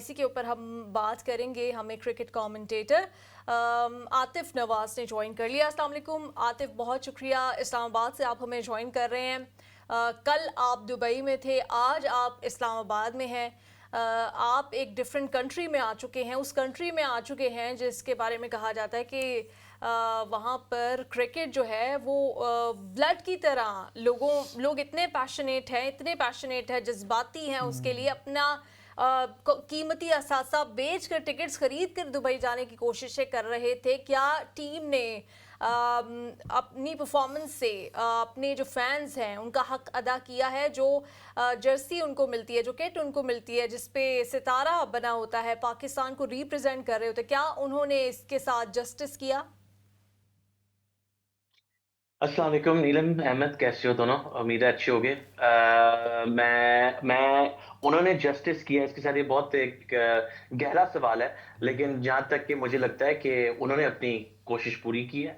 इसी के ऊपर हम बात करेंगे। हमें क्रिकेट कमेंटेटर आतिफ नवाज ने ज्वाइन कर लिया। अस्सलाम वालेकुम आतिफ, बहुत शुक्रिया इस्लामाबाद से आप हमें ज्वाइन कर रहे हैं। कल आप दुबई में थे, आज आप इस्लामाबाद में हैं। आप एक डिफरेंट कंट्री में आ चुके हैं, उस कंट्री में आ चुके हैं जिसके बारे में कहा जाता है कि वहाँ पर क्रिकेट जो है वो ब्लड की तरह लोग इतने पैशनेट हैं, जज्बाती हैं, उसके लिए अपना कीमती असासा बेच कर टिकट्स खरीद कर दुबई जाने की कोशिशें कर रहे थे। क्या टीम ने अपनी परफॉर्मेंस से अपने जो फैंस हैं उनका हक अदा किया है? जो जर्सी उनको मिलती है, जो किट उनको मिलती है जिसपे सितारा बना होता है, पाकिस्तान को रिप्रेजेंट कर रहे होते, क्या उन्होंने इसके साथ जस्टिस किया? अस्सलाम वालेकुम नीलम अहमद, कैसे हो दोनों? उम्मीद है अच्छे होगे। मैं उन्होंने जस्टिस किया, इसके साथ ये बहुत एक गहरा सवाल है, लेकिन जहाँ तक कि मुझे लगता है कि उन्होंने अपनी कोशिश पूरी की है।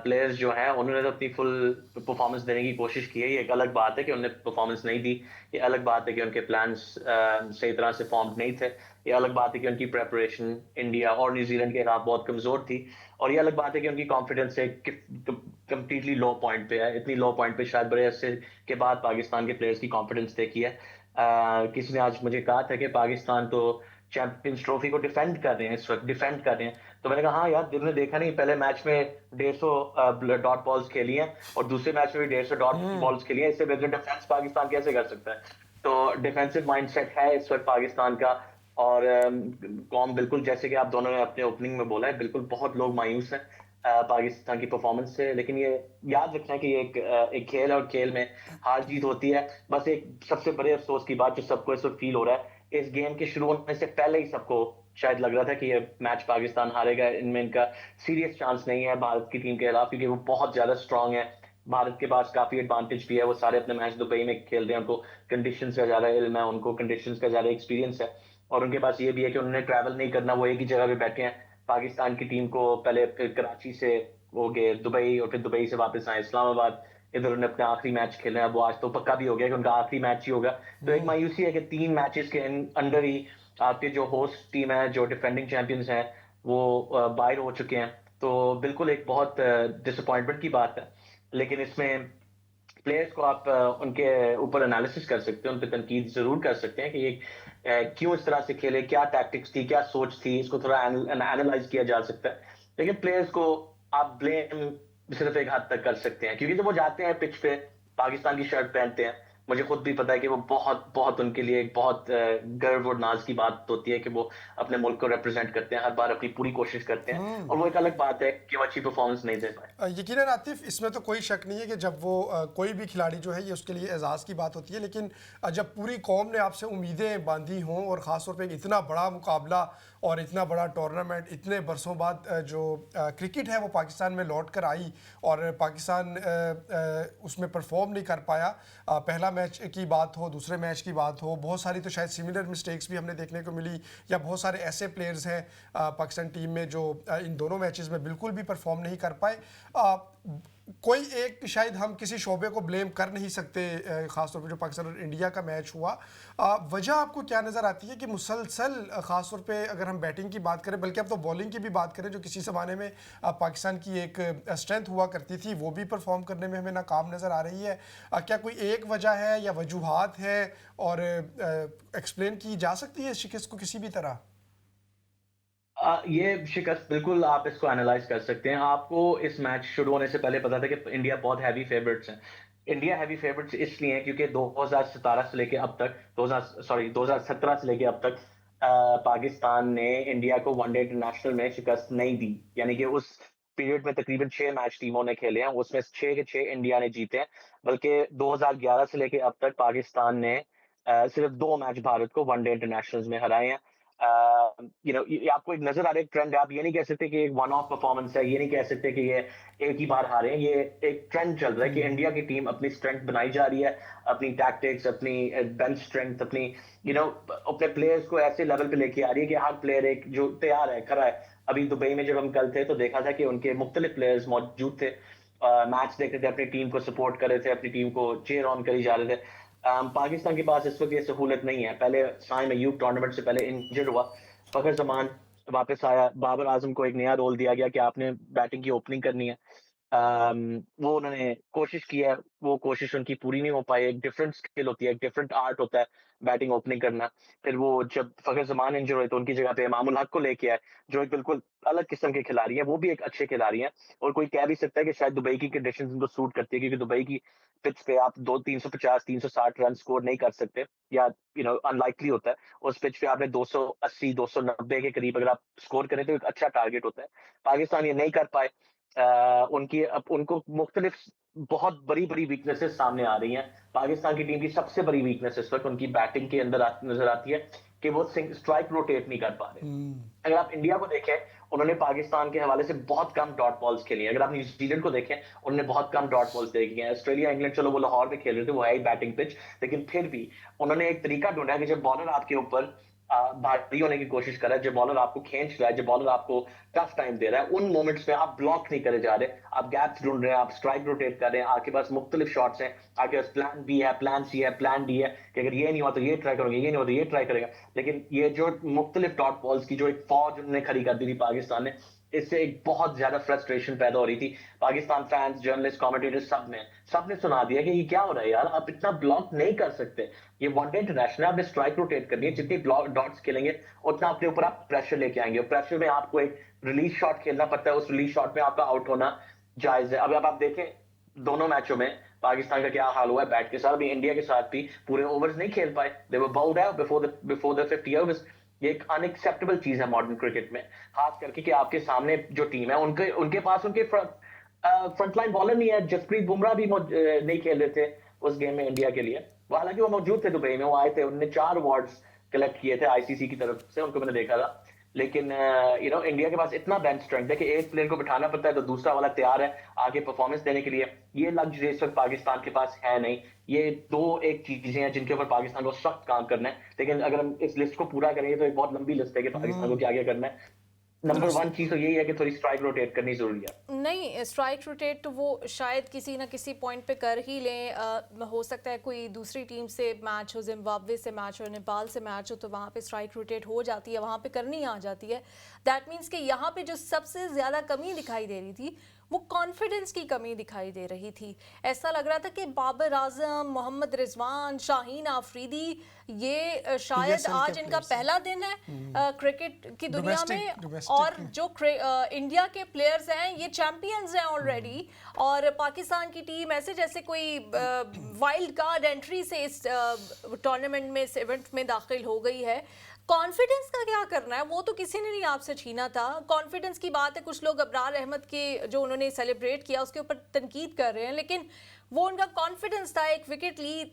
प्लेयर्स जो हैं उन्होंने तो अपनी फुल परफॉर्मेंस देने की कोशिश की है। ये एक अलग बात है कि उन्होंने परफॉर्मेंस नहीं दी, ये अलग बात है कि उनके प्लान्स सही तरह से फॉर्म नहीं थे, ये अलग बात है कि उनकी प्रेपरेशन इंडिया और न्यूजीलैंड के खिलाफ बहुत कमजोर थी, और ये अलग बात है कि उनकी कॉन्फिडेंस एक कंप्लीटली लो पॉइंट पे है। इतनी लो पॉइंट पे शायद बड़े अरसे के बाद पाकिस्तान के प्लेयर्स की कॉन्फिडेंस देखी है। किसी ने आज मुझे कहा था कि पाकिस्तान तो चैंपियंस ट्रॉफी को डिफेंड कर रहे हैं, इस वक्त डिफेंड कर रहे हैं। तो मैंने कहा हाँ यार, दिल ने देखा नहीं, पहले मैच में 150 डॉट बॉल्स खेली हैं और दूसरे मैच में भी 150 डॉट बॉल्स खेली हैं, इससे बेहतर डिफेंस पाकिस्तान कैसे कर सकता है? तो डिफेंसिव माइंडसेट है इस वक्त पाकिस्तान का। और कौम बिल्कुल, जैसे कि आप दोनों ने अपने ओपनिंग में बोला है, बिल्कुल बहुत लोग मायूस हैं पाकिस्तान की परफॉर्मेंस से। लेकिन ये याद रखना कि ये एक खेल है और खेल में हार जीत होती है। बस एक सबसे बड़े अफसोस की बात जो सबको इस वक्त फील हो रहा है, इस गेम के शुरू होने से पहले ही सबको शायद लग रहा था कि ये मैच पाकिस्तान हारेगा, इनमें इनका सीरियस चांस नहीं है भारत की टीम के खिलाफ, क्योंकि वो बहुत ज्यादा स्ट्रांग है। भारत के पास काफी एडवांटेज भी है, वो सारे अपने मैच दुबई में खेल रहे हैं, उनको कंडीशंस का ज्यादा इल्म है, उनको कंडीशंस का ज्यादा एक्सपीरियंस है। और उनके पास ये भी है कि उन्होंने ट्रैवल नहीं करना, वो एक ही जगह पे बैठे हैं। पाकिस्तान की टीम को पहले फिर कराची से वो गए दुबई, और फिर दुबई से वापस आए इस्लामाबाद। इधर उन्होंने अपने आखिरी मैच खेले हैं, वो आज तो पक्का भी हो गया कि उनका आखिरी मैच ही होगा। तो एक मायूसी है कि 3 मैचेस के अंडर ही आपके जो होस्ट टीम है, जो डिफेंडिंग चैंपियंस हैं, वो बाहर हो चुके हैं। तो बिल्कुल एक बहुत डिसअपॉइंटमेंट की बात है। लेकिन इसमें प्लेयर्स को आप उनके ऊपर एनालिसिस कर सकते हैं, उन पर तनकीद जरूर कर सकते हैं कि ये क्यों इस तरह से खेले, क्या टैक्टिक्स थी, क्या सोच थी, इसको थोड़ा एनालाइज किया जा सकता है। लेकिन प्लेयर्स को आप ब्लेम सिर्फ एक हद तक कर सकते हैं, क्योंकि जब वो जाते हैं पिच पे, पाकिस्तान की शर्ट पहनते हैं, मुझे खुद भी पता है कि वो बहुत बहुत उनके लिए एक बहुत गर्व और नाज की बात होती है कि वो अपने मुल्क को रिप्रेजेंट करते हैं, हर बार अपनी पूरी कोशिश करते हैं। और वो एक अलग बात है कि वो अच्छी परफॉर्मेंस नहीं दे पाए। यकीनन आतिफ, इसमें तो कोई शक नहीं है कि जब वो कोई भी खिलाड़ी जो है ये उसके लिए एजाज़ की बात होती है, लेकिन जब पूरी कौम ने आपसे उम्मीदें बांधी हों और ख़ासतौर पे इतना बड़ा मुकाबला और इतना बड़ा टूर्नामेंट, इतने बरसों बाद जो क्रिकेट है वो पाकिस्तान में लौट कर आई और पाकिस्तान उसमें परफॉर्म नहीं कर पाया। पहला मैच की बात हो, दूसरे मैच की बात हो, बहुत सारी तो शायद सिमिलर मिस्टेक्स भी हमने देखने को मिली, या बहुत सारे ऐसे प्लेयर्स हैं पाकिस्तान टीम में जो इन दोनों मैचेस में बिल्कुल भी परफॉर्म नहीं कर पाए। कोई एक शायद हम किसी शोबे को ब्लेम कर नहीं सकते, ख़ासतौर पर जो पाकिस्तान और इंडिया का मैच हुआ। वजह आपको क्या नज़र आती है कि मुसलसल ख़ासतौर पे अगर हम बैटिंग की बात करें, बल्कि अब तो बॉलिंग की भी बात करें, जो किसी ज़माने में पाकिस्तान की एक स्ट्रेंथ हुआ करती थी, वो भी परफॉर्म करने में हमें नाकाम नज़र आ रही है। क्या कोई एक वजह है या वजूहात है, और एक्सप्लेन की जा सकती है इस शिकस्त को किसी भी तरह? ये शिकस्त बिल्कुल आप इसको एनालाइज कर सकते हैं। आपको इस मैच शुरू होने से पहले पता था कि इंडिया बहुत हैवी फेवरेट्स हैं। इंडिया हैवी फेवरेट्स इसलिए हैं क्योंकि 2017 से लेके अब तक 2017 से लेके अब तक पाकिस्तान ने इंडिया को वनडे इंटरनेशनल में शिकस्त नहीं दी। यानी कि उस पीरियड में तकरीबन 6 मैच टीमों ने खेले हैं, उसमें 6 के 6 इंडिया ने जीते हैं। बल्कि 2011 से लेके अब तक पाकिस्तान ने सिर्फ 2 मैच भारत को वनडे इंटरनेशनल्स में हराए हैं। ये आपको एक नजर आ रहा है ट्रेंड है। आप ये नहीं कह सकते कि एक वन ऑफ परफॉर्मेंस है, ये नहीं कह सकते कि ये एक ही बार हारे हैं। ये एक ट्रेंड चल रहा है कि इंडिया की टीम अपनी स्ट्रेंथ बनाई जा रही है, अपनी टैक्टिक्स, अपनी बेंच स्ट्रेंथ, अपनी अपने प्लेयर्स को ऐसे लेवल पे लेके आ रही है कि हर प्लेयर एक जो तैयार है, खड़ा है। अभी दुबई में जब हम कल थे तो देखा था कि उनके मुख्तलिफ प्लेयर्स मौजूद थे, मैच देख रहे थे, अपनी टीम को सपोर्ट कर रहे थे, अपनी टीम को चेयर ऑन करी जा रहे थे। पाकिस्तान के पास इस वक्त ये सहूलत नहीं है। पहले साइम अयूब टूर्नामेंट से पहले इंजर्ड हुआ, फखर जमान वापस आया, बाबर आजम को एक नया रोल दिया गया कि आपने बैटिंग की ओपनिंग करनी है। वो उन्होंने कोशिश की है, वो कोशिश उनकी पूरी नहीं हो पाई। एक डिफरेंट स्किल होती है, एक डिफरेंट आर्ट होता है बैटिंग ओपनिंग करना। फिर वो जब फखर जमान इंजर हुए तो उनकी जगह पे इमामुल हक को लेके आए, जो एक बिल्कुल अलग किस्म के खिलाड़ी हैं, वो भी एक अच्छे खिलाड़ी हैं। और कोई कह भी सकता है कि शायद दुबई की कंडीशंस उनको सूट करती है, क्योंकि दुबई की पिच पे आप 350 360 रन स्कोर नहीं कर सकते, या अनलाइकली होता है। उस पिच पे आपने 280 290 के करीब अगर आप स्कोर करें तो एक अच्छा टारगेट होता है। पाकिस्तान ये नहीं कर पाए। उनको मुख्तलिफ बहुत बड़ी बड़ी वीकनेसेस सामने आ रही हैं। पाकिस्तान की टीम की सबसे बड़ी वीकनेस इस वक्त उनकी बैटिंग के अंदर नजर आती है कि वो स्ट्राइक रोटेट नहीं कर पा रहे। अगर आप इंडिया को देखें, उन्होंने पाकिस्तान के हवाले से बहुत कम डॉट बॉल्स खेली हैं। अगर आप न्यूजीलैंड को देखें, उन्होंने बहुत कम डॉट बॉल्स देखी हैं। ऑस्ट्रेलिया इंग्लैंड, चलो वो लाहौर में खेल रहे थे, वो है ही बैटिंग पिच, लेकिन फिर भी उन्होंने एक तरीका ढूंढा कि जब बॉलर आपके ऊपर भारी होने की कोशिश कर रहा है, जब बॉलर आपको खींच रहा है, जब बॉलर आपको टफ टाइम दे रहा है, उन मोमेंट्स में आप ब्लॉक नहीं करे जा रहे, आप गैप्स ढूंढ रहे हैं, आप स्ट्राइक रोटेट कर रहे हैं। आपके पास मुख्तलिफ शॉट्स हैं, आपके पास प्लान बी है, प्लान सी है, प्लान डी है कि अगर ये नहीं हुआ तो ये ट्राई करोगे, ये नहीं हुआ तो ये ट्राई करेगा। लेकिन ये जो मुख्तलिफ डॉट बॉल्स की जो एक फौज उन्होंने खड़ी कर दी थी पाकिस्तान ने, इससे एक बहुत ज्यादा फ्रस्ट्रेशन पैदा हो रही थी। पाकिस्तान फैंस, जर्नलिस्ट, कमेंटेटर्स सबने सुना दिया कि ये क्या हो रहा है यार, आप इतना ब्लॉक नहीं कर सकते। ये वनडे इंटरनेशनल, आपने स्ट्राइक रोटेट करनी है, जितनी डॉट्स खेलेंगे उतना अपने ऊपर आप प्रेशर लेके आएंगे, और प्रेशर में आपको एक रिलीज शॉट खेलना पड़ता है, उस रिलीज शॉट में आपका आउट होना जायज है। अब आप देखें दोनों मैचों में पाकिस्तान का क्या हाल हुआ है बैट के साथ। अभी इंडिया के साथ भी पूरे ओवर्स नहीं खेल पाए, they were bound out before the 50 overs. ये एक अनएक्सेप्टेबल चीज है मॉडर्न क्रिकेट में, खास करके कि आपके सामने जो टीम है उनके पास उनके फ्रंटलाइन बॉलर नहीं है। जसप्रीत बुमराह भी नहीं खेल रहे थे उस गेम में इंडिया के लिए। हालांकि वो मौजूद थे दुबई में, वो आए थे, उन्होंने 4 अवार्ड्स कलेक्ट किए थे आईसीसी की तरफ से, उनको मैंने देखा था। लेकिन इंडिया के पास इतना बेंच स्ट्रेंथ है कि एक प्लेयर को बिठाना पड़ता है तो दूसरा वाला तैयार है आगे परफॉर्मेंस देने के लिए। ये लग्जरी इस वक्त पाकिस्तान के पास है नहीं। ये दो एक चीजें हैं जिनके ऊपर पाकिस्तान को सख्त काम करना है। लेकिन अगर हम इस लिस्ट को पूरा करेंगे तो एक बहुत लंबी लिस्ट है कि पाकिस्तान को क्या क्या करना है। नंबर 1 चीज तो यही है कि थोड़ी स्ट्राइक रोटेट करनी जरूरी है। नहीं, स्ट्राइक रोटेट तो वो शायद किसी ना किसी पॉइंट पे कर ही लें। हो सकता है कोई दूसरी टीम से मैच हो, जिम्बाब्वे से मैच हो, नेपाल से मैच हो, तो वहाँ पे स्ट्राइक रोटेट हो जाती है, वहाँ पे करनी आ जाती है। दैट मीन्स कि यहाँ पे जो सबसे ज़्यादा कमी दिखाई दे रही थी वो कॉन्फिडेंस की कमी दिखाई दे रही थी। ऐसा लग रहा था कि बाबर आजम, मोहम्मद रिजवान, शाहीन आफरीदी, ये शायद आज इनका पहला दिन है क्रिकेट की दुनिया में, और जो इंडिया के प्लेयर्स हैं ये चैंपियंस हैं ऑलरेडी, और पाकिस्तान की टीम ऐसे जैसे कोई वाइल्ड कार्ड एंट्री से इस टूर्नामेंट में, इस इवेंट में दाखिल हो गई है। कॉन्फिडेंस का क्या करना है, वो तो किसी ने नहीं आपसे छीना था। कॉन्फिडेंस की बात है, कुछ लोग अबरार अहमद के जो उन्होंने सेलिब्रेट किया उसके ऊपर तनकीद कर रहे हैं, लेकिन वो उनका कॉन्फिडेंस था। एक विकेट ली,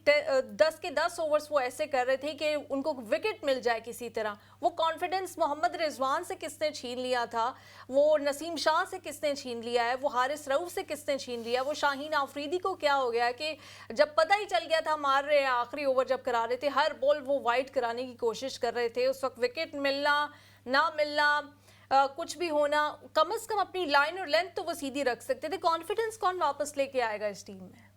10 के 10 ओवर्स वो ऐसे कर रहे थे कि उनको विकेट मिल जाए किसी तरह। वो कॉन्फिडेंस मोहम्मद रिजवान से किसने छीन लिया था, वो नसीम शाह से किसने छीन लिया है, वो हारिस रऊफ से किसने छीन लिया, वो शाहीन आफरीदी को क्या हो गया कि जब पता ही चल गया था मार रहे हैं, आखिरी ओवर जब करा रहे थे, हर बॉल वो वाइड कराने की कोशिश कर रहे थे। उस वक्त विकेट मिलना ना मिलना, कुछ भी होना, कम से कम अपनी लाइन और लेंथ तो वो सीधी रख सकते थे। कॉन्फिडेंस कौन वापस लेके आएगा इस टीम में?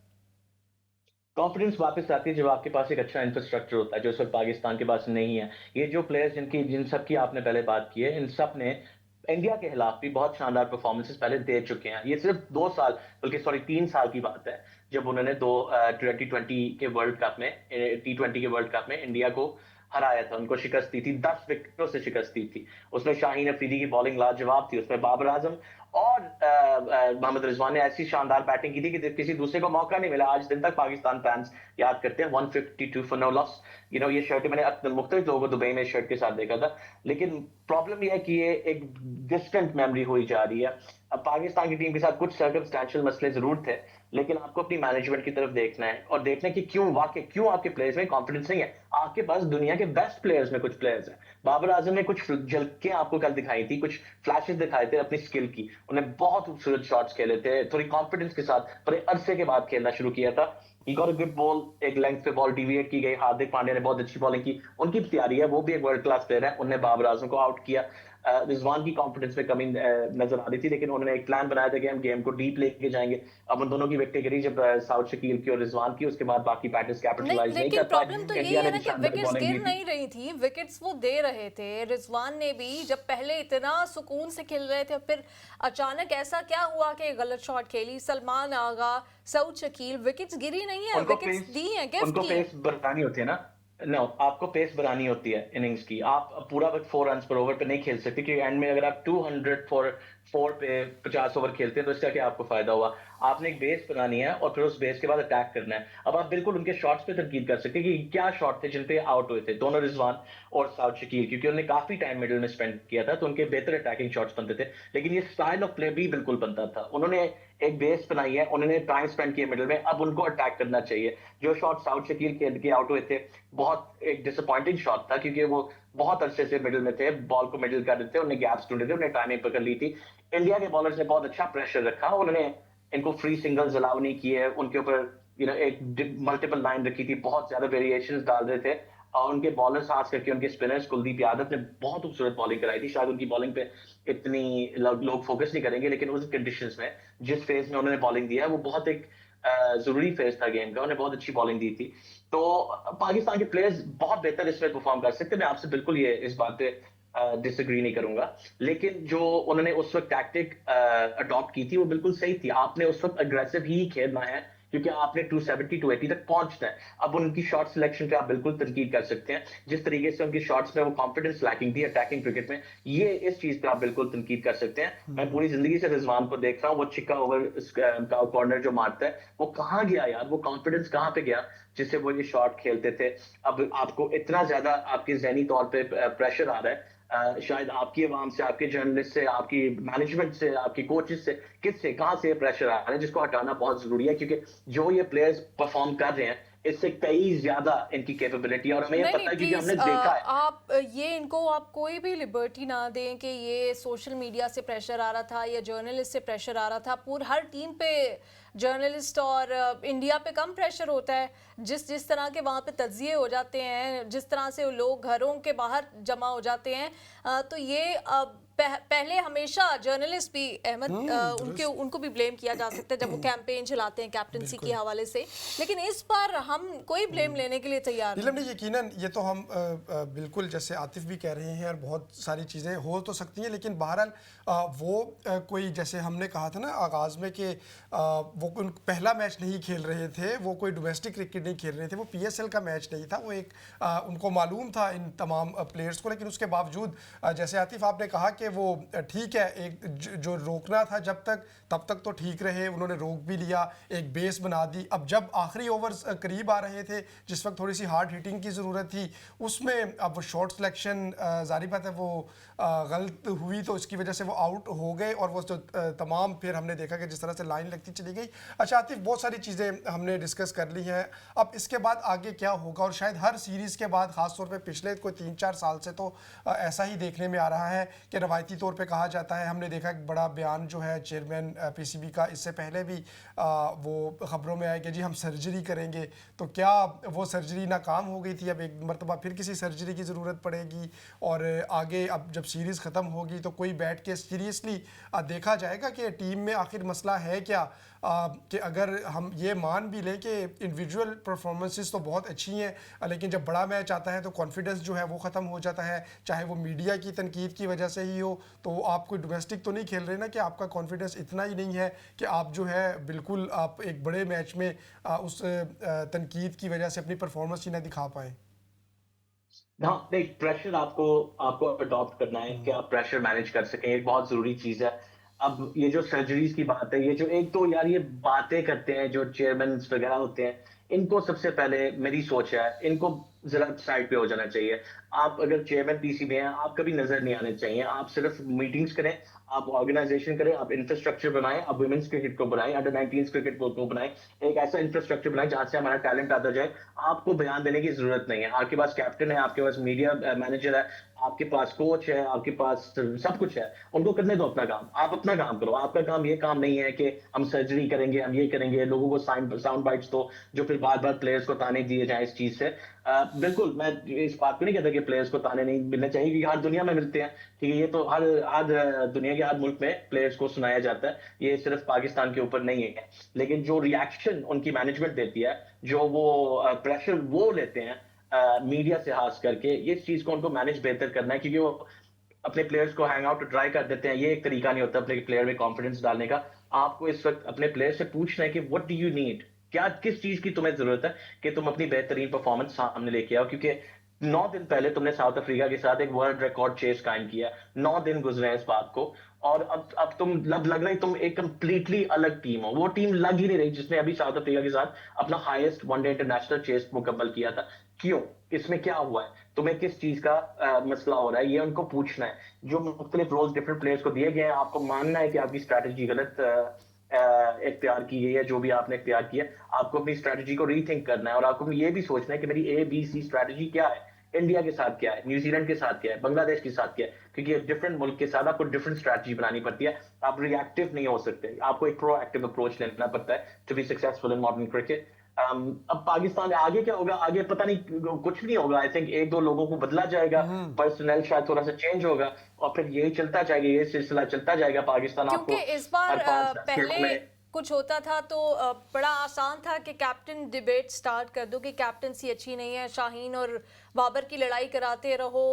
कॉन्फिडेंस वापस आती है जब आपके पास एक अच्छा इंफ्रास्ट्रक्चर होता है, जो इस वक्त पाकिस्तान के पास नहीं है। ये जो प्लेयर्स जिन सब की आपने पहले बात की है, इन सब ने इंडिया के खिलाफ भी बहुत शानदार परफॉर्मेंसेस पहले दे चुके हैं। ये सिर्फ 2 साल, बल्कि सॉरी 3 साल की बात है, जब उन्होंने 2020 के वर्ल्ड कप में, T20 के वर्ल्ड कप में इंडिया को हराया था, उनको शिकस्त दी थी, 10 विकेटों से शिकस्त दी थी। उसमें शाहीन अफरीदी की बॉलिंग लाजवाब थी, उसमें बाबर आजम और मोहम्मद रिजवान ने ऐसी शानदार बैटिंग की थी कि किसी दूसरे को मौका नहीं मिला। आज दिन तक पाकिस्तान फैंस याद करते हैं 152 फॉर नो लॉस। ये शर्ट मैंने मुख्तलिफ लोगों को दुबई में शर्ट के साथ देखा था। लेकिन प्रॉब्लम यह है कि ये एक डिस्टेंट मेमोरी हुई जा रही है। अब पाकिस्तान की टीम के साथ कुछ सर्कमस्टेंशियल मसले जरूर थे, लेकिन आपको अपनी मैनेजमेंट की तरफ देखना है और देखना है कि क्यों आपके प्लेयर्स में कॉन्फिडेंस नहीं है। आपके पास दुनिया के बेस्ट प्लेयर्स में कुछ प्लेयर्स हैं। बाबर आजम ने कुछ झलकें आपको कल दिखाई थी, कुछ फ्लैशेस दिखाए थे अपनी स्किल की। उन्हें बहुत खूबसूरत शॉट्स खेले थे, थोड़ी कॉन्फिडेंस के साथ बड़े अरसे के बाद खेलना शुरू किया था। He got a good ball, एक लेंथ पे बॉल डिविएट की गई, हार्दिक पांड्या ने बहुत अच्छी बॉलिंग की, उनकी तैयारी है, वो भी एक वर्ल्ड क्लास प्लेयर है, उन्होंने बाबर आजम को आउट किया। रिजवान की कॉन्फिडेंस में कमी नजर आ रही थी, लेकिन उन्होंने एक प्लान बनाया था कि हम गेम को डीप लेके जाएंगे। अब उन दोनों की विकेटें गिरी, जब साउथ शकील की और रिजवान की, उसके बाद बाकी बैटर्स नहीं, कैपिटलाइज नहीं लेकिन कर पाए। प्रॉब्लम तो यही इंडिया है ने ना भी कि शानदार विकेट्स बॉलिंग गिर दी थी। नहीं रही थी, विकेट्स वो दे रहे थे। रिजवान ने भी जब पहले इतना सुकून से खेल रहे थे, फिर अचानक ऐसा क्या हुआ कि गलत शॉट खेली, सलमान आगा, सऊद शकील, विकेट्स गिरी नहीं है, उनको विकेट्स पेस दी हैं, गिफ्ट उनको की हैं। पेस बनानी होती है ना। नो, आपको पेस बनानी होती है इनिंग्स की। आप पूरा वक्त 4 रन पर ओवर पे नहीं खेल सकते, क्योंकि एंड में अगर आप 200 फॉर 4 पे 50 ओवर खेलते हैं तो इसका क्या आपको फायदा हुआ। आपने एक बेस बनानी है और फिर उस बेस के बाद अटैक करना है। अब आप बिल्कुल उनके शॉट्स पे तनकीद कर सकते हैं कि क्या शॉट थे जिन पे आउट हुए थे दोनों, रिजवान और साउथ शकील, क्योंकि उन्होंने काफी टाइम मिडिल में स्पेंड किया था, तो उनके बेहतर अटैकिंग शॉट्स बनते थे। लेकिन ये स्टाइल ऑफ प्ले भी बिल्कुल बनता था। उन्होंने एक बेस बनाई है, उन्होंने टाइम स्पेंड किया मिडिल में, अब उनको अटैक करना चाहिए। जो शॉट साउथ शकील खेल के आउट हुए थे, बहुत एक डिसअपॉइंटिंग शॉट था, क्योंकि वो बहुत अरसे से मिडिल में थे, बॉल को मिडिल कर रहे थे, उन्हें गैप्स ढूंढे थे, उन्हें टाइमिंग पकड़ ली थी। इंडिया के बॉलर्स ने बहुत अच्छा प्रेशर रखा, उन्होंने इनको फ्री सिंगल्स अलाउ नहीं किए, उनके ऊपर एक मल्टीपल लाइन रखी थी, बहुत ज्यादा वेरिएशंस डाल रहे थे। और उनके बॉलर्स, खास करके उनके स्पिनर्स, कुलदीप यादव ने बहुत खूबसूरत बॉलिंग कराई थी। शायद उनकी बॉलिंग पे इतनी लोग फोकस नहीं करेंगे, लेकिन उस कंडीशंस में, जिस फेज में उन्होंने बॉलिंग दिया, वो बहुत एक जरूरी फेज था गेम का, उन्होंने बहुत अच्छी बॉलिंग दी थी। तो पाकिस्तान के प्लेयर्स बहुत बेहतर इसमें परफॉर्म कर सकते हैं, मैं आपसे बिल्कुल ये इस बात पे डिसएग्री नहीं करूंगा। लेकिन जो उन्होंने उस वक्त टैक्टिक अडॉप्ट की थी, वो बिल्कुल सही थी। आपने उस वक्त अग्रेसिव ही खेलना है, क्योंकि आपने 270 280 तक पहुंचना है। अब उनकी शॉट सिलेक्शन पे आप बिल्कुल तनकीद कर सकते हैं, जिस तरीके से उनकी शॉट्स में वो कॉन्फिडेंस लैकिंग थी अटैकिंग क्रिकेट में, ये इस चीज पे आप बिल्कुल तनकीद कर सकते हैं। मैं पूरी जिंदगी से रिजवान को देख रहा हूँ, वो छिक्का ओवर कॉर्नर जो मारता है, वो कहाँ गया यार, वो कॉन्फिडेंस कहाँ पे गया जिससे वो ये शॉट खेलते थे। अब आपको इतना ज्यादा आपके जहनी तौर पे प्रेशर आ रहा है, शायद आपकी आवाम से, आपके जर्नलिस्ट से, आपकी मैनेजमेंट से, आपकी कोचेस से, किससे, कहां से प्रेशर आ रहा है, जिसको हटाना बहुत जरूरी है। क्योंकि जो ये प्लेयर्स परफॉर्म कर रहे हैं, इससे कई ज्यादा इनकी कैपेबिलिटी है, और हमें ये नहीं नहीं, पता है क्योंकि प्लीज हमने देखा है। आप ये इनको आप कोई भी लिबर्टी ना दें कि ये सोशल मीडिया से प्रेशर आ रहा था या जर्नलिस्ट से प्रेशर आ रहा था। पूरी हर टीम पे जर्नलिस्ट और इंडिया पे कम प्रेशर होता है। जिस जिस तरह के वहाँ पे तज्जिए हो जाते हैं, जिस तरह से लोग घरों के बाहर जमा हो जाते हैं, तो ये पहले हमेशा जर्नलिस्ट भी अहमद उनके उनको भी ब्लेम किया जा सकता है जब वो कैंपेन चलाते हैं कैप्टनसी के हवाले से। लेकिन इस बार हम कोई ब्लेम लेने के लिए तैयार नीलम ने यकीनन ये तो हम बिल्कुल जैसे आतिफ भी कह रहे हैं, और बहुत सारी चीज़ें हो तो सकती हैं, लेकिन बहरहाल वो कोई जैसे हमने कहा था ना आगाज़ में कि वो पहला मैच नहीं खेल रहे थे, वो कोई डोमेस्टिक क्रिकेट नहीं खेल रहे थे, वो PSL का मैच नहीं था, वो एक उनको मालूम था इन तमाम प्लेयर्स को। लेकिन उसके बावजूद जैसे आतिफ आपने कहा कि वो ठीक है, एक जो रोकना था जब तक तब तक तो ठीक रहे, उन्होंने रोक भी लिया, एक बेस बना दी। अब जब आखिरी ओवर्स करीब आ रहे थे, जिस वक्त थोड़ी सी हार्ड हिटिंग की ज़रूरत थी, उसमें अब वो शॉट सिलेक्शन जारी बात है वो गलत हुई, तो इसकी वजह से वो आउट हो गए। और वो जो तमाम फिर हमने देखा कि जिस तरह से लाइन लगती चली गई। अच्छा आतिफ, बहुत सारी चीज़ें हमने डिस्कस कर ली हैं, अब इसके बाद आगे क्या होगा? और शायद हर सीरीज़ के बाद, ख़ासतौर पर पिछले कोई 3-4 साल से तो ऐसा ही देखने में आ रहा है कि रवायती तौर पे कहा जाता है, हमने देखा एक बड़ा बयान जो है चेयरमैन PCB का, इससे पहले भी वो ख़बरों में आया कि जी हम सर्जरी करेंगे। तो क्या वो सर्जरी नाकाम हो गई थी, अब एक मरतबा फिर किसी सर्जरी की ज़रूरत पड़ेगी? और आगे अब जब सीरीज़ ख़त्म होगी तो कोई बैठ के सीरियसली देखा जाएगा कि टीम में आखिर मसला है क्या? कि अगर हम ये मान भी लें कि इंडिविजुअल परफॉर्मेंसेस तो बहुत अच्छी हैं, लेकिन जब बड़ा मैच आता है तो कॉन्फिडेंस जो है वो ख़त्म हो जाता है, चाहे वो मीडिया की तनकीद की वजह से ही हो। तो आप कोई डोमेस्टिक तो नहीं खेल रहे ना कि आपका कॉन्फिडेंस इतना ही नहीं है कि आप जो है बिल्कुल आप एक बड़े मैच में उस तनकीद की वजह से अपनी परफॉर्मेंस ही ना दिखा पाएँ। हाँ, नहीं, प्रेशर आपको आपको अडॉप्ट करना है कि आप प्रेशर मैनेज कर सकें, एक बहुत जरूरी चीज है। अब ये जो सर्जरीज की बात है, ये जो एक तो यार ये बातें करते हैं जो चेयरमैन वगैरह होते हैं, इनको सबसे पहले मेरी सोच है, इनको जरा साइड पे हो जाना चाहिए। आप अगर चेयरमैन पीसी में हैं, आप कभी नजर नहीं आने चाहिए। आप सिर्फ मीटिंग्स करें, आप ऑर्गेनाइजेशन करें, आप इंफ्रास्ट्रक्चर बनाएं, आप वुमेन्स क्रिकेट को बनाएं, अंडर 19 क्रिकेट को बनाएं, एक ऐसा इंफ्रास्ट्रक्चर बनाएं जहां से हमारा टैलेंट आता जाए। आपको बयान देने की जरूरत नहीं है। आपके पास कैप्टन है, आपके पास मीडिया मैनेजर है, आपके पास कोच है, आपके पास सब कुछ है। उनको करने दो अपना काम, आप अपना काम करो। आपका काम ये काम नहीं है कि हम सर्जरी करेंगे, हम ये करेंगे, लोगों को साउंड बाइट्स दो जो फिर बार बार प्लेयर्स को ताने दिए जाए इस चीज से। बिल्कुल, मैं इस बात को नहीं कहता कि प्लेयर्स को ताने नहीं मिलने चाहिए, क्योंकि हर दुनिया में मिलते हैं। ठीक है, ये तो हर हर दुनिया के हर मुल्क में प्लेयर्स को सुनाया जाता है, ये सिर्फ पाकिस्तान के ऊपर नहीं है। लेकिन जो रिएक्शन उनकी मैनेजमेंट देती है, जो वो प्रेशर वो लेते हैं मीडिया से खास करके, ये चीज को उनको मैनेज बेहतर करना है, क्योंकि वो अपने प्लेयर्स को हैंग आउट ट्राई कर देते हैं। ये एक तरीका नहीं होता अपने प्लेयर में कॉन्फिडेंस डालने का। आपको इस वक्त अपने प्लेयर से पूछना है कि व्हाट डू यू नीड, क्या किस चीज की तुम्हें जरूरत है कि तुम अपनी बेहतरीन परफॉर्मेंस सामने लेके आओ। क्योंकि 9 दिन पहले तुमने साउथ अफ्रीका के साथ एक वर्ल्ड रिकॉर्ड चेस कायम किया, 9 दिन गुजरे हैं इस बात को, और अब तुम लग रही तुम एक कंप्लीटली अलग टीम हो। वो टीम लग ही नहीं रही जिसने अभी साउथ अफ्रीका के साथ अपना हाईएस्ट वनडे इंटरनेशनल चेस मुकम्मल किया था। क्यों? इसमें क्या हुआ है? तुम्हें किस चीज का मसला हो रहा है, ये उनको पूछना है। जो मुख्तलिफ रोल्स डिफरेंट प्लेयर्स को दिए गए हैं, आपको मानना है कि आपकी स्ट्रैटेजी गलत इख्तियार की गई है। जो भी आपने इख्तियार किया, आपको अपनी स्ट्रैटेजी को रीथिंक करना है, और आपको ये भी सोचना है कि मेरी ABC स्ट्रैटेजी क्या है, इंडिया के साथ क्या है, न्यूजीलैंड के साथ क्या है, बांग्लादेश के साथ क्या है। क्योंकि डिफरेंट मुल्क के साथ आपको डिफरेंट स्ट्रैटेजी बनानी पड़ती है। आप रिएक्टिव नहीं हो सकते, आपको एक प्रोएक्टिव अप्रोच लेना पड़ता है to be successful in modern cricket. अब पाकिस्तान आगे क्या होगा, आगे पता नहीं, कुछ नहीं होगा। आई थिंक एक दो लोगों को बदला जाएगा, पर्सनल शायद थोड़ा सा चेंज होगा, और फिर यही चलता जाएगा, ये सिलसिला चलता जाएगा। पाकिस्तान क्योंकि आपको इस बार हर 5-10 मिनट पहले में कुछ होता था तो बड़ा आसान था कि कैप्टन डिबेट स्टार्ट कर दो कि कैप्टनसी अच्छी नहीं है, शाहीन और बाबर की लड़ाई कराते रहो,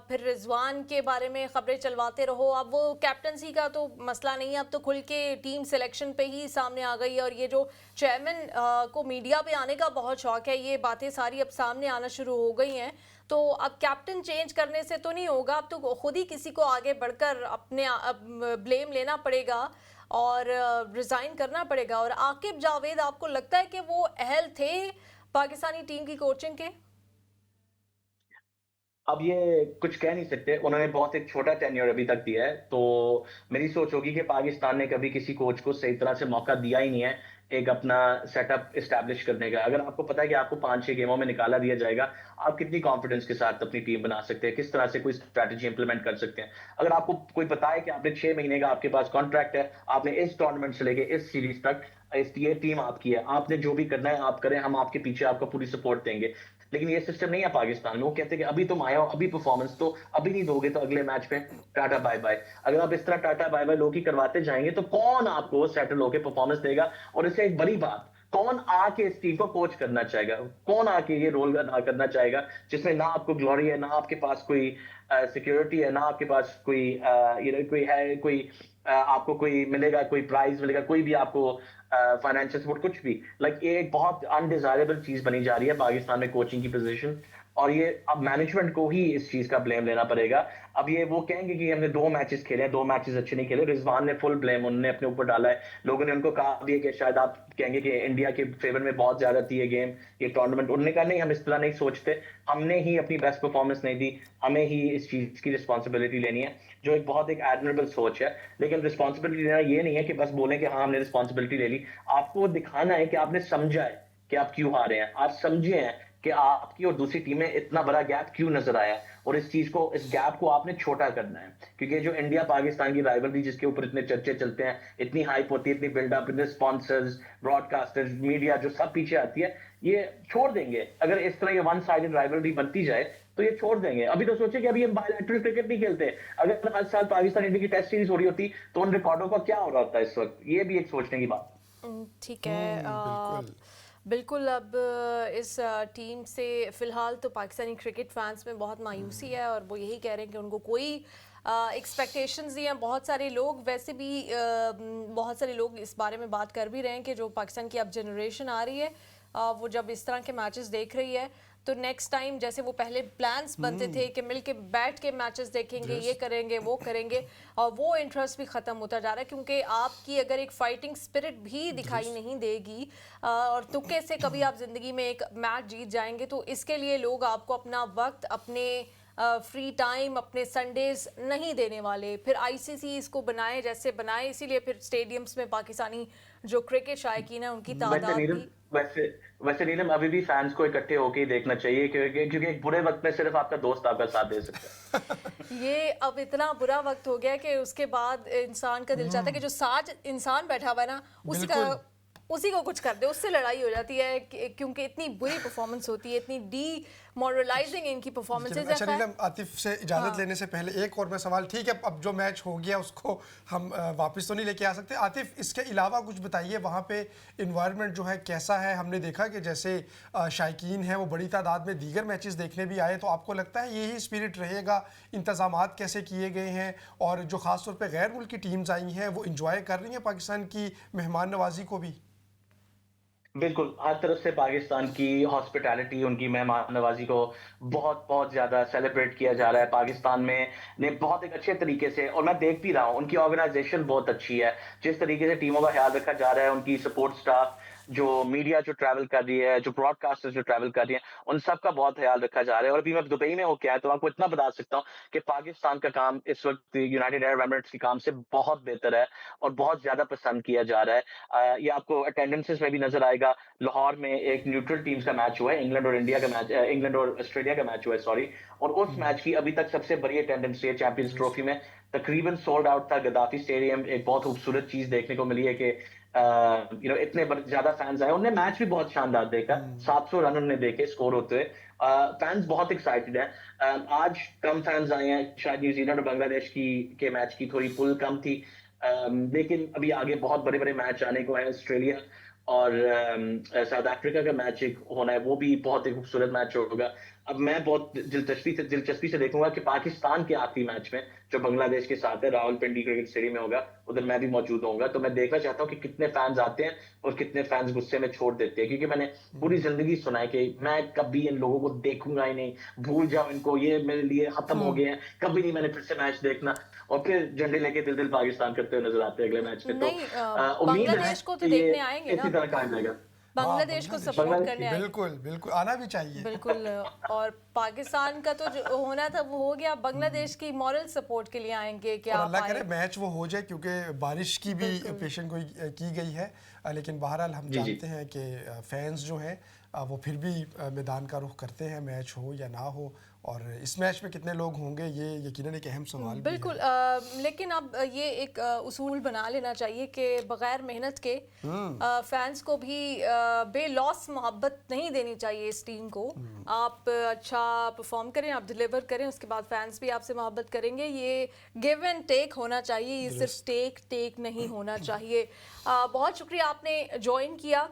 फिर रिजवान के बारे में खबरें चलवाते रहो। अब वो कैप्टनसी का तो मसला नहीं है, अब तो खुल के टीम सिलेक्शन पे ही सामने आ गई है। और ये जो चेयरमैन को मीडिया पे आने का बहुत शौक है, ये बातें सारी अब सामने आना शुरू हो गई हैं। तो अब कैप्टन चेंज करने से तो नहीं होगा, अब तो खुद ही किसी को आगे बढ़कर अपने ब्लेम लेना पड़ेगा और रिजाइन करना पड़ेगा। और आकिब जावेद, आपको लगता है कि वो अहल थे पाकिस्तानी टीम की कोचिंग के? अब ये कुछ कह नहीं सकते, उन्होंने बहुत एक छोटा टेन्योर अभी तक दिया है। तो मेरी सोच होगी कि पाकिस्तान ने कभी किसी कोच को सही तरह से मौका दिया ही नहीं है एक अपना सेटअप इस्टेब्लिश करने का। अगर आपको पता है कि आपको 5-6 गेमों में निकाला दिया जाएगा, आप कितनी कॉन्फिडेंस के साथ अपनी टीम बना सकते हैं, किस तरह से कोई स्ट्रैटेजी इंप्लीमेंट कर सकते हैं। अगर आपको कोई पता है कि आपने 6 महीने का आपके पास कॉन्ट्रैक्ट है, आपने इस टूर्नामेंट से लेके इस सीरीज तक ये टीम आपकी है, आपने जो भी करना है आप करें, हम आपके पीछे आपको पूरी सपोर्ट देंगे। लेकिन ये सिस्टम नहीं है पाकिस्तान में। वो कहते हैं कि अभी तुम आए हो, अभी परफॉर्मेंस तो अभी नहीं दोगे तो अगले मैच पे टाटा बाय बाय। अगर आप इस तरह टाटा बाय बाय लोग ही करवाते जाएंगे तो कौन आपको सेटल होकर परफॉर्मेंस देगा? और इससे एक बड़ी बात, कौन आके इस टीम को कोच करना चाहेगा? कौन आके ये रोल अदा करना चाहेगा जिसमें ना आपको ग्लोरी है, ना आपके पास कोई सिक्योरिटी है, ना आपके पास कोई कोई है, कोई आपको कोई मिलेगा, कोई प्राइज मिलेगा, कोई भी आपको फाइनेंशियल सपोर्ट, कुछ भी। लाइक ये एक बहुत अनडिजायरेबल चीज बनी जा रही है पाकिस्तान में कोचिंग की पोजीशन। और ये अब मैनेजमेंट को ही इस चीज का ब्लेम लेना पड़ेगा। अब ये वो कहेंगे कि हमने 2 मैचेस खेले हैं, 2 मैचेस अच्छे नहीं खेले। रिजवान ने फुल ब्लेम उन्होंने अपने ऊपर डाला है। लोगों ने उनको कहा भी है कि शायद आप कहेंगे कि इंडिया के फेवर में बहुत ज्यादा थी ये गेम, ये टूर्नामेंट। उन्होंने कहा नहीं, हम इस तरह नहीं सोचते, हमने ही अपनी बेस्ट परफॉर्मेंस नहीं दी, हमें ही इस चीज की रिस्पॉन्सिबिलिटी लेनी है। जो एक बहुत एक एडमिरेबल सोच है। लेकिन रिस्पॉन्सिबिलिटी लेना ये नहीं है कि बस बोलें कि हाँ हमने रिस्पॉन्सिबिलिटी ले ली। आपको दिखाना है कि आपने समझा है कि आप क्यों हारे हैं, आप समझे हैं कि आपकी और दूसरी टीम में इतना बड़ा गैप क्यों नजर आया, और इस चीज को, इस गैप को आपने छोटा करना है। क्योंकि जो इंडिया पाकिस्तान की राइवलरी जिसके ऊपर इतने चर्चे चलते हैं, इतनी हाइप होती है, इतनी बिल्डअप, इतने स्पॉन्सर्स, ब्रॉडकास्टर्स, मीडिया जो सब पीछे आती है, ये छोड़ देंगे। अगर इस तरह ये वन साइडेड राइवलरी बनती जाए तो ये छोड़ देंगे। अभी तो सोचे कि अभी हम बायलैटरल क्रिकेट नहीं खेलते। अगर हर साल पाकिस्तान इंडिया की टेस्ट सीरीज हो रही होती तो उन रिकॉर्डों का क्या हो रहा होता है इस वक्त? ये भी एक सोचने की बात। ठीक है। बिल्कुल। बिल्कुल। अब इस टीम से फ़िलहाल तो पाकिस्तानी क्रिकेट फैंस में बहुत मायूसी है, और वो यही कह रहे हैं कि उनको कोई एक्सपेक्टेशंस नहीं है। बहुत सारे लोग वैसे भी बहुत सारे लोग इस बारे में बात कर भी रहे हैं कि जो पाकिस्तान की अब जनरेशन आ रही है, वो जब इस तरह के मैचेस देख रही है तो नेक्स्ट टाइम जैसे वो पहले प्लान्स बनते थे कि मिलके बैठ के मैचेस देखेंगे, ये करेंगे, वो करेंगे, और वो इंटरेस्ट भी ख़त्म होता जा रहा है, क्योंकि आपकी अगर एक फाइटिंग स्पिरिट भी दिखाई नहीं देगी और तुक्के से कभी आप ज़िंदगी में एक मैच जीत जाएंगे, तो इसके लिए लोग आपको अपना वक्त, अपने फ्री टाइम, अपने संडेज नहीं देने वाले। फिर आईसीसी इसको बनाए जैसे बनाए, इसीलिए फिर स्टेडियम्स में पाकिस्तानी जो क्रिकेट शायकीन है उनकी वैसे तादाद नीलम भी। वैसे वैसे नीलम अभी भी फैंस को इकट्ठे होके ही देखना चाहिए, क्योंकि एक बुरे वक्त में सिर्फ आपका दोस्त आपका साथ दे सकता है। ये अब इतना बुरा वक्त हो गया कि उसके बाद इंसान का दिल चाहता है कि जो साथ इंसान बैठा हुआ है ना, उसी को कुछ कर दे, उससे लड़ाई हो जाती है क्योंकि इतनी बुरी परफॉर्मेंस होती है, इतनी डीमोरलाइजिंग इनकी परफॉर्मेंसेज अच्छा नीलम, आतिफ से इजाज़त लेने से पहले एक और मैं सवाल, ठीक है अब जो मैच हो गया उसको हम वापस तो नहीं लेके आ सकते, आतिफ इसके अलावा कुछ बताइए वहाँ पे इन्वायरमेंट जो है कैसा है? हमने देखा कि जैसे शायकीन हैं वो बड़ी तादाद में दीगर मैचेस देखने भी आए, तो आपको लगता है यही स्पिरिट रहेगा? इंतज़ामात कैसे किए गए हैं, और जो ख़ासतौर पर गैर मुल्की टीम्स आई हैं वो इंजॉय कर रही हैं पाकिस्तान की मेहमान नवाजी को भी? बिल्कुल, हर तरफ से पाकिस्तान की हॉस्पिटैलिटी, उनकी मेहमान नवाज़ी को बहुत बहुत ज़्यादा सेलिब्रेट किया जा रहा है। पाकिस्तान में ने बहुत एक अच्छे तरीके से, और मैं देख भी रहा हूँ, उनकी ऑर्गेनाइज़ेशन बहुत अच्छी है। जिस तरीके से टीमों का ख़्याल रखा जा रहा है, उनकी सपोर्ट स्टाफ, जो मीडिया जो ट्रैवल कर रही है, जो ब्रॉडकास्टर्स जो ट्रैवल कर रही हैं, उन सब का बहुत ख़्याल रखा जा रहा है। और अभी मैं दुबई में होके आया, तो आपको इतना बता सकता हूँ कि पाकिस्तान का काम इस वक़्त यूनाइटेड अरब एमिरेट्स के काम से बहुत बेहतर है और बहुत ज़्यादा पसंद किया जा रहा है। ये आपको अटेंडेंसेस में भी नज़र आएगा। लाहौर में एक न्यूट्रल टीम्स का मैच हुआ है, इंग्लैंड और इंग्लैंड और ऑस्ट्रेलिया का मैच हुआ है, सॉरी, और उस मैच की अभी तक सबसे बड़ी अटेंडेंस रही है चैंपियंस ट्रॉफी में। तकरीबन सोल्ड आउट था गद्दाफी स्टेडियम। एक बहुत खूबसूरत चीज देखने को मिली है कि इतने ज्यादा फैंस आए, उन्होंने मैच भी बहुत शानदार देखा। 700 रन उन्होंने देखे स्कोर होते हुए। फैंस बहुत एक्साइटेड है। आज कम फैंस आए हैं, शायद न्यूजीलैंड और बांग्लादेश की के मैच की थोड़ी पुल कम थी, लेकिन अभी आगे बहुत बड़े बड़े मैच आने को है। ऑस्ट्रेलिया और साउथ अफ्रीका का मैच एक होना है, वो भी बहुत ही खूबसूरत मैच होगा। अब मैं बहुत दिलचस्पी से देखूंगा कि पाकिस्तान के आखिरी मैच में जो बांग्लादेश के साथ है, रावलपिंडी क्रिकेट स्टेडियम में होगा, उधर मैं भी मौजूद होऊंगा। तो मैं देखना चाहता हूँ कि कितने फैंस आते हैं और कितने फैंस गुस्से में छोड़ देते हैं, क्योंकि मैंने पूरी जिंदगी सुना है कि मैं कभी इन लोगों को देखूंगा ही नहीं, भूल जाओ इनको, ये मेरे लिए खत्म हो गए हैं, कभी नहीं मैंने फिर से मैच देखना। और फिर झंडे लेके दिल दिल पाकिस्तान करते हुए नजर आते हैं अगले मैच में। तो नहीं, उम्मीद है बांग्लादेश को तो कि ये देखने आएंगे इसी ना, तरह कायम रहेगा। बांग्लादेश को बांग्लादेश, सपोर्ट करने आएंगे। बिल्कुल बिल्कुल आना भी चाहिए। बिल्कुल। और पाकिस्तान का तो जो होना था वो हो गया, बांग्लादेश की मॉरल सपोर्ट के लिए आएंगे कि और आप अल्लाह आए। करे मैच वो हो जाए, क्योंकि बारिश की भी पेशन गोई की गई है, लेकिन बहरहाल हम जी, जी। जानते हैं कि फैंस जो हैं वो फिर भी मैदान का रुख करते हैं, मैच हो या ना हो। और इस मैच में कितने लोग होंगे ये यकीनन एक अहम सवाल भी है। बिल्कुल। लेकिन अब ये एक उसूल बना लेना चाहिए कि बगैर मेहनत के फैंस को भी बेलॉस मोहब्बत नहीं देनी चाहिए इस टीम को। आप अच्छा परफॉर्म करें, आप डिलीवर करें, उसके बाद फैंस भी आपसे मोहब्बत करेंगे। ये गिव एंड टेक होना चाहिए, ये सिर्फ टेक नहीं होना चाहिए। बहुत शुक्रिया आपने ज्वाइन किया।